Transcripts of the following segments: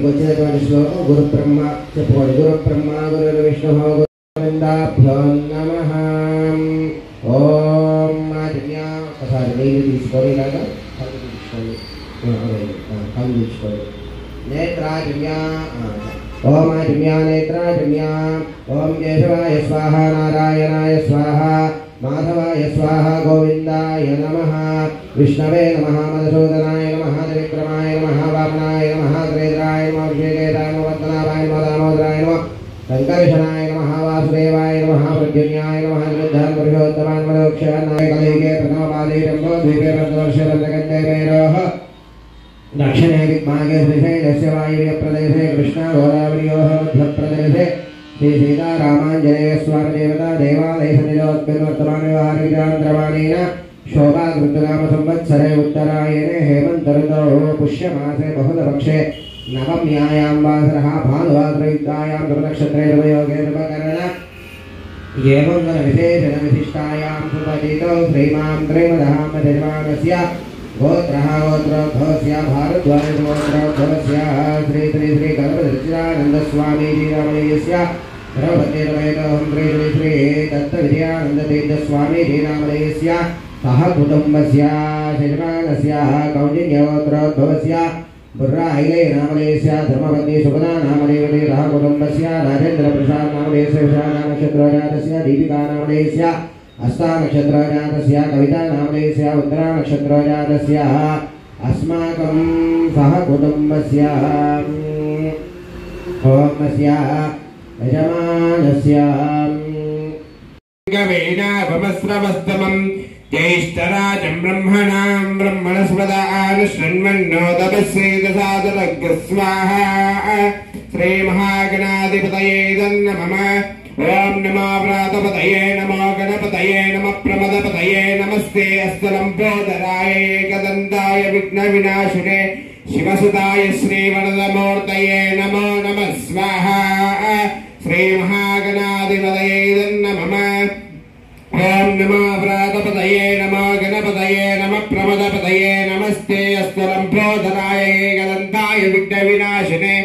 వచ్చినటువంటి శ్లోకం గురు బ్రహ్మ చెప్పుకోండి. గురు బ్రహ్మ గురు విష్ణు గోవిందాభ్యో నమః. ఓం మాదిన్యా ఒకసారి నీళ్ళు తీసుకొని ఇలాగా కళ్ళు తీసుకోండి. కళ్ళు తీసుకోండి. నేత్రాజన్యా ఓం ఆజన్యా నేత్రాజన్యా. ఓం కేశవాయ స్వాహ నారాయణాయ స్వాహ మాధవాయ స్వాహ గోవిందాయ నమః. విష్ణవే నమః మధుసూదనాయ నమః త్రివిక్రమాయ నమః వామనాయ నమః త్రినేత్రాయ నమః విజయకేతాయ నమః పద్మనాభాయ నమః దామోదరాయ నమః శంకర్షణాయ నమః వాసుదేవాయ నమః ప్రద్యుమ్నాయ నమః నిరుద్ధాయ పురుషోత్తమాయ మోక్షాయ కలైకే ప్రథమపాదే రంభో ద్వీపే ప్రదర్శ రంధ్రగంధే మేరోః दक्षिणे दिग्भागे श्रीशैलस्य वायव्य प्रदेशे कृष्णा गोदावर्योः मध्यप्रदेशे श्री सीतारामाञ्जनेय स्वामी देवता देवालय सन्निधोत्वर्तमाने वारिजान्द्रवाणेन शोभाकृतनाम संवत्सरे उत्तरायणे हेमन्त ऋतौ पुष्यमासे बहुलपक्षे नवम्यायां वासरः भानुवासरयुक्तायां ध्रुवनक्षत्रे ध्रुवयोगे ध्रुवकरण एवं विशेषणविशिष्टायां सुपतितो श्रीमां त्रैमदहां यजमानस्य गोत्रः गोत्रोद्भवस्य भारद्वाजगोत्रोद्भवस्य श्री श्री श्री गणपतिसच्चिदानन्दस्वामीजी नामधेयस्य द्रौपदीरमेकं श्री श्री श्री दत्तविजयानन्दतीर्थस्वामीजी नामधेयस्य सह कुटुम्बस्य यजमानस्य कौण्डिन्यगोत्रोद्भवस्य बुर्राहिले नामधेयस्य धर्मपत्नी सुगुणा नामधेयवती सह कुटुम्बस्य राजेन्द्रप्रसाद नामधेयस्य विशालनक्षत्रजातस्य दीपिका नामधेयस्य अस्ता नक्षत्रजातस्य कविता नामधेयस्य उत्तरा नक्षत्रजातस्य अस्माकं सह कुटुम्बस्य होमस्य यजमानस्य गवेनापमस्रवस्तमं ज्येष्ठराजं ब्रह्मणां ब्रह्मणस्पदानुष्ण्वन्नोदपस्येदसादरग्रस्वाहा श्रीमहागणाधिपतये नमः. ओम नमो व्रातपतये नमो गणपतये नमः प्रमदपतये नमस्ते अस्तलंबोदराय एकदन्ताय विघ्नविनाशिने शिवसुताय श्रीवरदमूर्तये नमो नमः स्वाहा. श्रीमहागणाधिपतये नमः. ओम नमो व्रातपतये नमो गणपतये नमः प्रमदपतये नमस्ते अस्तलंबोदराय एकदन्ताय विघ्नविनाशिने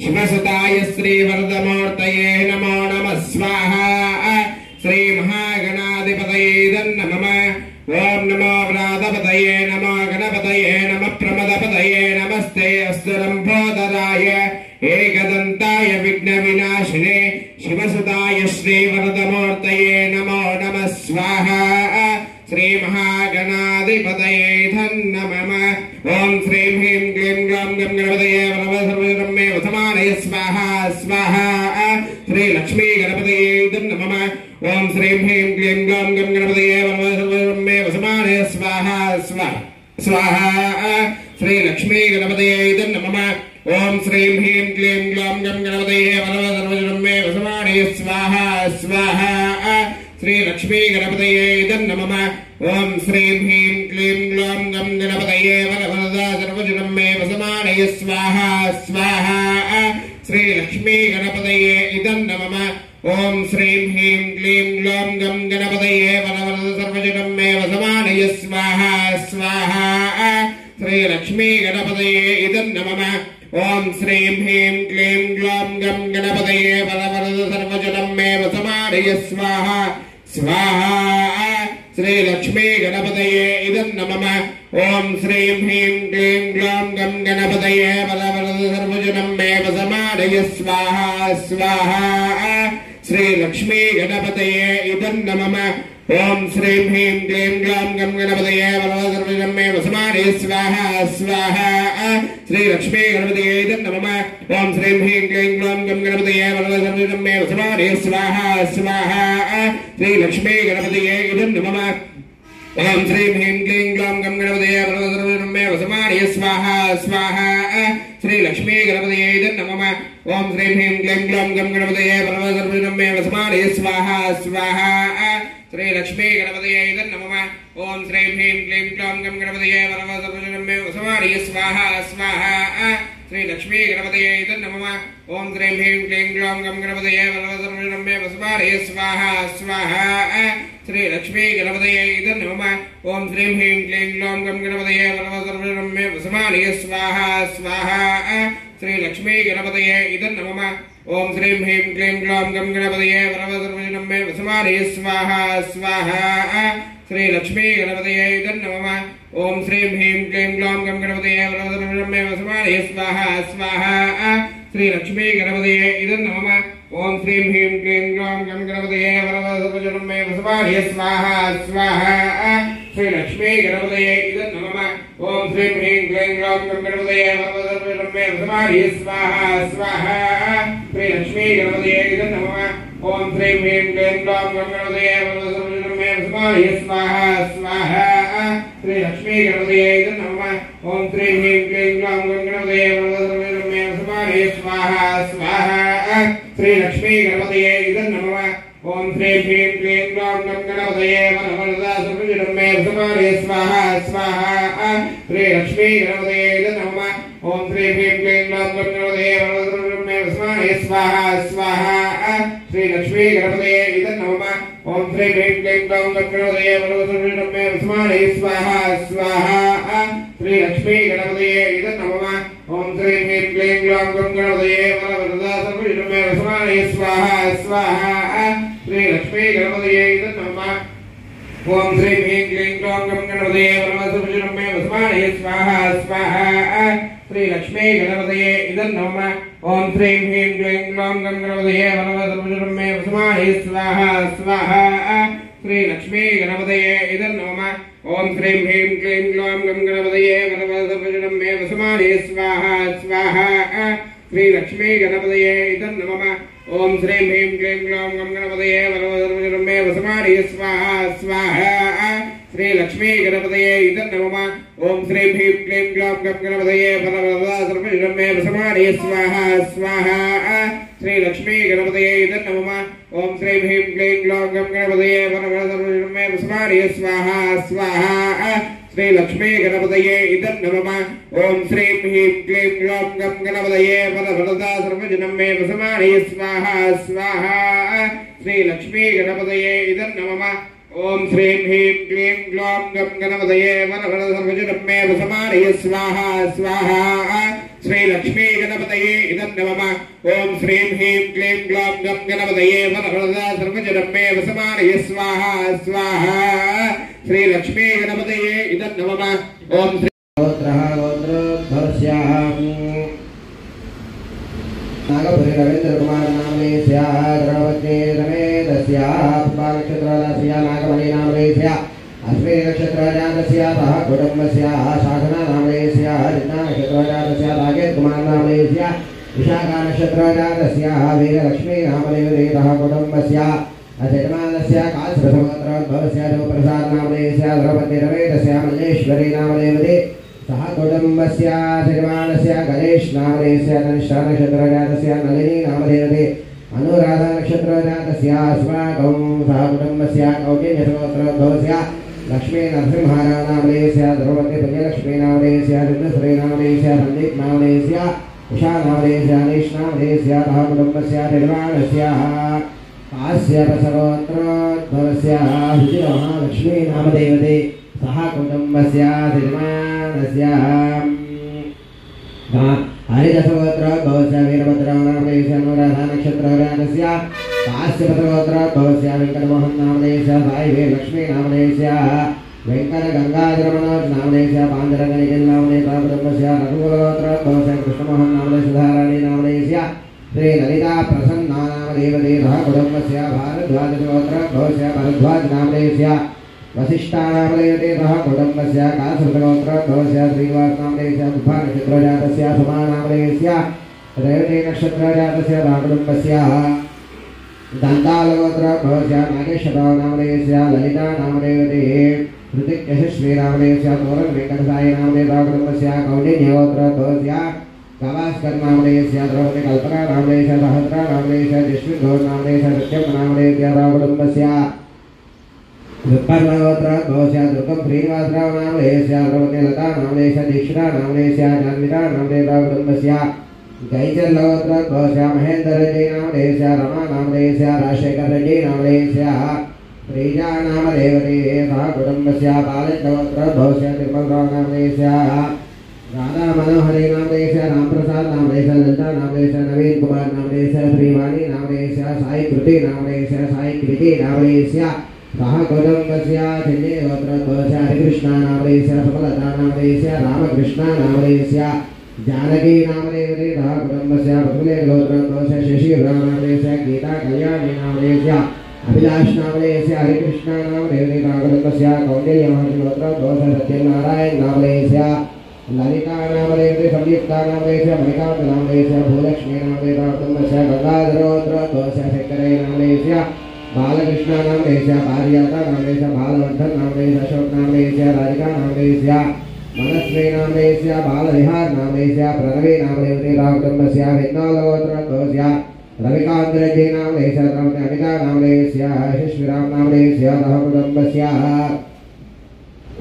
शिवसुताय श्रीवरदमूर्तये नमो नमः स्वाहा. श्रीमहागणाधिपतये नमः. ओम नमो व्रातपतये नमो गणपतये नमः प्रमदपतये नमस्ते अस्तलंबोदराय एकदन्ताय विघ्नविनाशिने शिवसुताय श्रीवरदमूर्तये नमो नमः स्वाहा. श्रीमहागणाधिपतये नमः. ओम श्रीं ह्रीं क्लीं ग्लौं गं गणपतये वरवसर्वजनमे वसमानय स्वाहा स्वाहा. श्री लक्ष्मी गणपतये नमः. ओम श्रीं ह्रीं क्लीं ग्लौं गं गणपतये वरवसर्वजनमे वसमानय स्वाहा स्वाहा. श्री लक्ष्मी गणपतये नमः. ओम श्रीं ह्रीं क्लीं ग्लौं गं गणपतये वरवसर्वजनमे वसमानय स्वाहा स्वाहा. श्री लक्ष्मी गणपतये नमः. ओम श्रीं ह्रीं क्लीं ग्लौं गं गणपतये वरवसर्वजनमे वसमानय स्वाहा स्वाहा. श्री लक्ष्मी गणपतये नमः. ओम श्रीं ह्रीं क्लीं ग्लौं गं गणपतये वरवसर्वजनमे वसमानय स्वाहा स्वाहा. श्री लक्ष्मी गणपतये नमः. ओम श्रीं ह्रीं क्लीं ग्लौं गं गणपतये वरवसर्वजनमे वसमानय स्वाहा स्वाहा. श्री लक्ष्मी गणपतये नमः. ओम श्रीं ह्रीं क्लीं ग्लौं गं गणपतये वरवसर्वजनमे वसमानय स्वाहा स्वाहा. श्री लक्ष्मी गणपतये नमः. ओम श्रीं ह्रीं क्लीं ग्लौं गं गणपतये वरवसर्वजनमे वसमानय स्वाहा स्वाहा. श्री लक्ष्मी गणपतये नमः. ओम श्रीं ह्रीं क्लीं ग्लौं गं गणपतये वरवसर्वजनमे वसमानय स्वाहा स्वाहा. श्री लक्ष्मी गणपतये नमः. ओम श्रीं ह्रीं क्लीं ग्लौं गं गणपतये वरवसर्वजनमे वसमानय स्वाहा स्वाहा. श्री लक्ष्मी गणपतये नमः. ओम श्रीं ह्रीं क्लीं ग्लौं गं गणपतये वरवसर्वजनमे वसमानय स्वाहा स्वाहा. श्री लक्ष्मी गणपतये नमः. ओम श्रीं ह्रीं क्लीं ग्लौं गं गणपतये वरवसर्वजनमे वसमानय स्वाहा स्वाहा. श्री लक्ष्मी गणपतये नमः ओम श्रीं ह्रीं क्लीं ग्लौं गं गणपतये वरदमे वसुमानये स्वाहा स्वाहा श्री लक्ष्मी गणपतये नमः ओम श्रीं ह्रीं क्लीं ग्लौं गं गणपतये वरदमे वसुमानये स्वाहा स्वाहा श्री लक्ष्मी गणपतये नमः ओम श्रीं ह्रीं क्लीं ग्लौं गं गणपतये वरदमे वसुमानये स्वाहा स्वाहा श्री लक्ष्मी गणपतये नमः ओम श्रीं ह्रीं क्लीं ग्लौं गं गणपतये वरदमे वसुमानये स्वाहा स्वाहा श्री लक्ष्मी गणपतये नमः ओम श्रीं ह्रीं क्लीं ग्लौं गं गणपतये वरदमे वसुमानये स्वाहा स्वाहा श्री लक्ष्मी गणपतये नमः ओम श्रीं ह्रीं क्लीं ग्लौं गं गणपतये वरदमे वसुमानये स्वाहा स्वाहा श्री लक्ष्मी गणपतये नमः ओम श्रीं ह्रीं क्लीं ग्लौं गं गणपतये वरदमे वसुमानये स्वाहा स्वाहा श्री लक्ष्मी गणपतये नमः ओम श्रीं ह्रीं क्लीं ग्लौं गं गणपतये वरदमे वसुमानये स्वाहा स्वाहा श्री लक्ष्मी गणपतये नमः ओम श्रीं ह्रीं क्लीं ग्लौं गं गणपतये वरदमे वसुमानये स्वाहा स्वाहा श्री लक्ष्मी गणपतये नमः ओम श्रीं ह्रीं क्लीं ग्लौं गं गणपतये वरदमे वसुमानये स्वाहा स्वाहा श्री लक्ष्मी गणपतये नमः ओम श्रीं ह्रीं क्लीं ग्लौं गं गणपतये वरदमे वसुमानये स्वाहा स्वाहा श्री लक्ष्मी गणपतये नमः ओम श्रीं ह्रीं क्लीं ग्लौं गं गणपतये वरदमे वसुमानये स्वाहा स्वाहा श्री लक्ष्मी गणपतये नमः ओम श्रीं ह्रीं क्लीं ग्लौं गं गणपतये वरदमे वसुमानये स्वाहा स्वाहा श्री लक्ष्मी गणपतये नमः ओम श्रीं ह्रीं क्लीं ग्लौं गं गणपतये वरदमे वसुमानये स्वाहा स्वाहा श्री लक्ष्मी गणपतये नमः ओम श्रीं ह्रीं क्लीं ग्लौं गं गणपतये वरदमे वसुमानये स्वाहा स्वाहा श्री लक्ष्मी गणपतये नमः ओम श्रीं ह्रीं क्लीं ग्लौं गं गणपतये वरदमे वसुमानये स्वाहा स्वाहा श्री लक्ष्मी गणपतये नमः ओम श्रीं ह्रीं क्लीं ग्लौं गं गणपतये वरदमे वसुमानये स्वाहा स्वाहा श्री लक्ष्मी गणपतये नमः ओम श्रीं ह्रीं क्लीं ग्लौं गं गणपतये वरदमे वसुमानये स्वाहा स्वाहा श्री लक्ष्मी गणपतये नमः ओम श्रीं ह्रीं क्लीं ग्लौं गं गणपतये वरदमे वसुमानये स्वाहा स्वाहा श्री लक्ष्मी गणपतये नमः ओम श्रीं ह्रीं क्लीं ग्लौं गं गणपतये वरदमे वसुमानये स्वाहा स्वाहा श्री लक्ष्मी गणपतये नमः ओम श्रीं ह्रीं क्लीं ग्लौं गं गणपतये वरदमे वसुमानये स्वाहा स्वाहा श्री लक्ष्मी गणपतये नमः ओम नागपुरी रवींद्र कुमार नामने द्रौपदी रमेशस्य नक्षत्रस्य नागमणि नामनेस्य अस्मिन् नक्षत्रजातस्य सह कुटुम्बस्य साधना नामनेस्य जिन्ना नक्षत्रजातस्य राकेश कुमार नामनेस्य विशाखा नक्षत्रजातस्य वीरलक्ष्मी नामनेस्य कुटुम्बस्य अजयमानस्य कालसर्वोत्तरोद्भवस्य देवप्रसाद नामनेस्य द्रौपदी रमेशस्य मल्लेश्वरी नामनेस्य सह कुटुम्बस्य श्रीमानस्य गणेश नामनेस्य धनिष्ठा नक्षत्रजातस्य नलिनी नामदेवते अनुराधा नक्षत्रजातस्य अस्माकं सह कुटुम्बस्य कौटिन्यसर्वोत्तरोद्भवस्य लक्ष्मी नरसिंहराव नामनेस्य द्रौपदी विजयलक्ष्मी नामनेस्य रुद्रश्री नामनेस्य संदीप नामनेस्य उषा नामनेस्य अनीश नामनेस्य सह कुटुम्बस्य निर्माणस्य काश्यप सर्वोत्तरोद्भवस्य विजयमहालक्ष्मी नामदेवते सह कुटुम्बस्य श्रीमानस्य हरिदसगोत्रोद्भवस्य वीरभद्रौ नामनेस्य अनुराधा नक्षत्रजातस्य काश्यपसगोत्रोद्भवस्य वेङ्कटमोहन नामनेस्य साई लक्ष्मी नामनेस्य वेङ्कटगङ्गाधरमनोज नामनेस्य पाण्डुरङ्गनिखिल नामनेस्य कुटुम्बस्य रघुकुलगोत्रोद्भवस्य कृष्णमोहन नामनेस्य सुधाराणी नामनेस्य श्री ललिता प्रसन्ना नामदेवते सह कुटुम्बस्य भारद्वाजगोत्रोद्भवस्य भरद्वाज नामनेस्य वसिष्ठा नामदेवते सह कुटुम्बस्य कालसर्वोत्तरोद्भवस्य श्रीनिवास नामनेस्य सुभा नक्षत्रजातस्य सुमा नामनेस्य रेवती नक्षत्रजातस्य कुटुम्बस्य दन्तालगोत्रोद्भवस्य नागेश्वरराव नामनेस्य ललिता नामदेवते ऋतिक यशस्वी नामनेस्य तोरण वेंकटसाई नामदेवता कुटुम्बस्य कौंडिन्यगोत्रोद्भवस्य गवास्कर नामनेस्य द्रौपदी कल्पना नामनेस्य सहस्रा नामनेस्य जस्मिन् घोष नामनेस्य सत्यम नामनेस्य कुटुम्बस्य दुर्गोत्रोद्भवस्य दुर्गं श्रीनिवासराव नामधेयस्य द्रौपदीलता नामधेयस्य दीक्षिता नामधेयस्य जान्विता नामधेयस्य कुटुम्बस्य गैचर्लोत्रोद्भवस्य महेन्द्ररेड्डी नामधेयस्य रमा नामधेयस्य राजशेखररेड्डी नामधेयस्य श्रीजा नामदेवती सह कुटुम्बस्य बालचन्द्रोद्भवस्य तिरुमलराव नामधेयस्य राधा मनोहरी नामधेयस्य रामप्रसाद नामधेयस्य ललिता नामधेयस्य नवीन कुमार नामधेयस्य श्रीवाणी नामधेयस्य साई कृति नामधेयस्य साई कृति नामधेयस्य सह कुटुम्बस्य चिन्नेगोत्रोद्भवस्य हरिकृष्ण नामधेयस्य सुमलता नामधेयस्य रामकृष्ण नामधेयस्य जानकी नामदेवती सह कुटुम्बस्य प्रफुल्लगोत्रोद्भवस्य शशिभ्रा नामधेयस्य गीता कल्याणी नामधेयस्य अभिलाष नामधेयस्य हरिकृष्ण नामदेवती सह कुटुम्बस्य कौण्डिन्यमहर्षिगोत्रोद्भवस्य सत्यनारायण नामधेयस्य ललिता नामदेवती संयुक्ता नामधेयस्य मणिकान्त नामधेयस्य भूलक्ष्मी नामदेवता कुटुम्बस्य गंगाधरोत्रोद्भवस्य शंकरे नामधेयस्य बालकृष्ण नामधेयस्य पारिजाता नामधेयस्य बालवर्धन नामधेयस्य अशोक नामधेयस्य राधिका नामधेयस्य मनस्वी नामधेयस्य बालविहार नामधेयस्य प्रणवी नामदेवती कुटुम्बस्य विद्यालोत्रोद्भवस्य रविकान्तरेड्डी नामधेयस्य अमिता नामधेयस्य यशस्विराम नामधेयस्य सह कुटुम्बस्य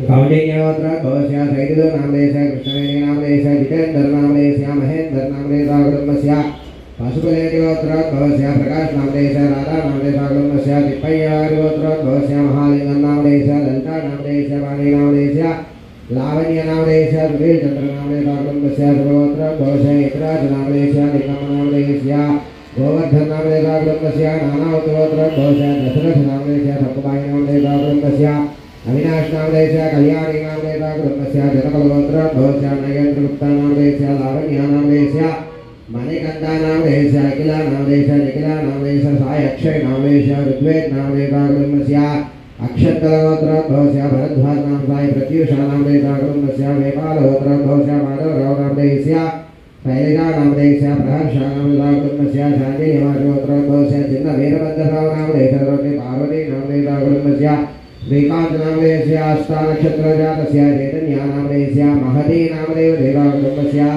कौण्डिन्योत्रोद्भवस्य सैदुल नामधेयस्य कृष्णवेणी नामधेयस्य जितेन्द्र नामधेयस्य महेन्द्र नामधेयस्य कुटुम्बस्य पशुपतिगोत्रोद्भवस्य प्रकाश नामधेयस्य राधा नामधेयस्य कुटुम्बस्य तिप्पय्यागोत्रोद्भवस्य महालिंगम नामधेयस्य ललिता नामधेयस्य वाणी नामधेयस्य लावण्य नामधेयस्य सुधीरचन्द्र नामधेयस्य कुटुम्बस्य ध्रुवोत्रोद्भवस्य इतराज नामधेयस्य निगम नामधेयस्य गोवर्धन नामधेयस्य कुटुम्बस्य नानावतोत्रोद्भवस्य दशरथ नामधेयस्य सप्तबाई नामधेयस्य कुटुम्बस्य अविनाश नामधेयस्य कल्याणी नामधेयस्य कुटुम्बस्य जनकलगोत्रोद्भवस्य नगेन्द्रगुप्ता नामधेयस्य लावण्य नामधेयस्य मणिकंदा नामधेयस्य अखिला नामधेयस्य निखिला नामधेयस्य साई अक्षय नामधेयस्य ऋग्वेद नामधेयस्य कुटुम्बस्य अक्षतगोत्रोद्भवस्य भरद्वाज नाम साई प्रत्युषा नामधेयस्य कुटुम्बस्य वेपालगोत्रोद्भवस्य माधवराव नामधेयस्य शैलजा नामधेयस्य प्रहर्षा नामधेयस्य कुटुम्बस्य शान्तिनिवासगोत्रोद्भवस्य चिन्न वीरभद्रराव नामधेयस्य पार्वती नामधेयस्य कुटुम्बस्य श्रीकांत नामधेयस्य अष्टानक्षत्रजातस्य चैतन्य नामधेयस्य महती नामधेयस्य कुटुम्बस्य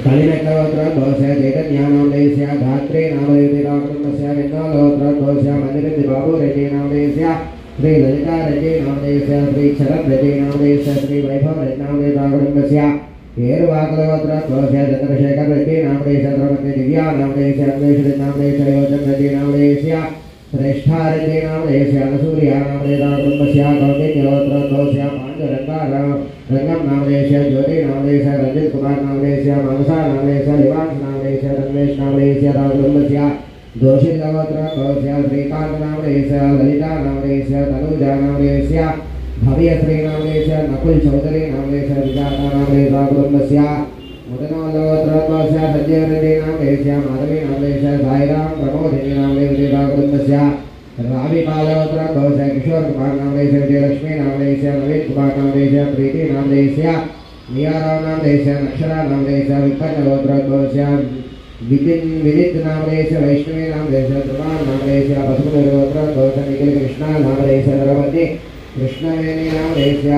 कलिनगोत्रोद्भवस्य चैतन्य नामधेयस्य धात्री नामधेयस्य कुटुम्बस्य विद्यालोत्रोद्भवस्य मणिरेड्डी बाबू रेड्डी नामधेयस्य श्री ललिता रेड्डी नामधेयस्य श्री शरद रेड्डी नामधेयस्य श्री वैभव रेड्डी नामधेयस्य कुटुम्बस्य येरुवाकलोत्रोद्भवस्य चंद्रशेखर रेड्डी नामधेयस्य द्रौपदी दिव्या नामधेयस्य अन्वेषण नामधेयस्य योजन रेड्डी नामधेयस्य श्रेष्ठा रेड्डी नामधेयस्य अनुसूर्या नामधेयस्य कुटुम्बस्य कौण्डिन्योत्रोद्भवस्य पाण्डुरंगाराव रंगम नामधेयस्य ज्योति नामधेयस्य रंजित कुमार नामधेयस्य मनसा नामधेयस्य निवास नामधेयस्य रमेश नामधेयस्य कुटुम्बस्य दोषितगोत्रोद्भवस्य श्रीकांत नामधेयस्य ललिता नामधेयस्य तनुजा नामधेयस्य भव्यश्री नामधेयस्य नकुल चौधरी नामधेयस्य विजाता नामधेयस्य कुटुम्बस्य मुदनोत्रोद्भवस्य संजय रेड्डी नामधेयस्य माधवी नामधेयस्य साईराम प्रमोदिनी नामधेयस्य कुटुम्बस्य राविपालोत्रोद्भवस्य किशोर कुमार नामधेयस्य विजयलक्ष्मी नामधेयस्य नवीन कुमार नामधेयस्य प्रीति नामधेयस्य नियाराव नामधेयस्य नक्षरा नामधेयस्य विपन्नगोत्रोद्भवस्य विदित नामधेयस्य वैष्णवी नामधेयस्य ध्रुवान नामधेयस्य पशुपतिगोत्रोद्भवस्य निखिल कृष्णा नामधेयस्य द्रौपदी कृष्णवेणी नामधेयस्य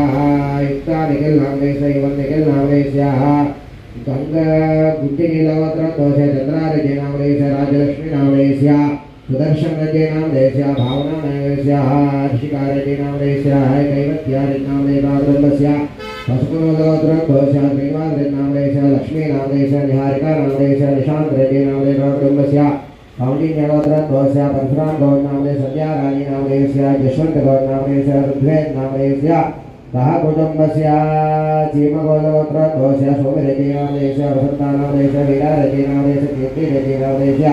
युक्ता निखिल नामधेयस्य युवन निखिल नामधेयस्य गंगा गुड्डिनीलगोत्रोद्भवस्य चंद्रा रेड्डी नामधेयस्य राजलक्ष्मी नामधेयस्य सुदर्शन रेड्डी नामधेयस्य भावना नामधेयस्य हर्षिका रेड्डी नामधेयस्य कैवत्या रेड्डी नामधेयस्य कुटुम्बस्य पशुपतिगोत्रोद्भवस्य श्रीनिवास रेड्डी नामधेयस्य लक्ष्मी नामधेयस्य निहारिका नामधेयस्य निशांत रेड्डी नामधेयस्य कुटुम्बस्य कौण्डिन्यगोत्रोद्भवस्य परशुराम गौड़ नामधेयस्य सद्या रानी नामधेयस्य यशवंत गौड़ नामधेयस्य ऋग्वेद नामधेयस्य सह कुटुम्बस्य चीमगोत्रोद्भवस्य सोमिरेड्डी नामधेयस्य वसंता नामधेयस्य वीरा रेड्डी नामधेयस्य कीर्ति रेड्डी नामधेयस्य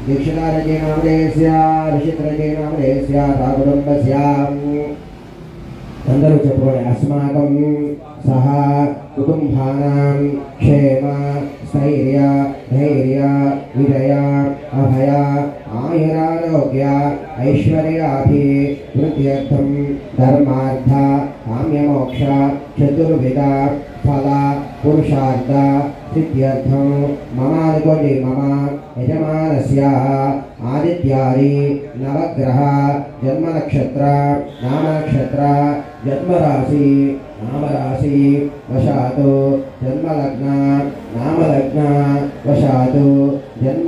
दीक्षिता रेड्डी नामधेयस्य ऋषित रेड्डी नामधेयस्य सह कुटुम्बस्य अंदर चुप्पोडे अस्माकं सह कुटुंबानां क्षेम स्थैर्य धैर्य विजय अभय आयुरारोग्य ऐश्वर्याभिवृद्ध्यर्थं धर्मार्थ काम्यमोक्ष चतुर्विध फल पुरुषार्थ सिद्ध्यर्थं ममानुकोटि मम यजमानस्य आदित्यादि नवग्रह जन्मनक्षत्र नामनक्षत्र जन्मराशि नामराशि वशातो जन्मलग्न नामलग्न वशातो जन्म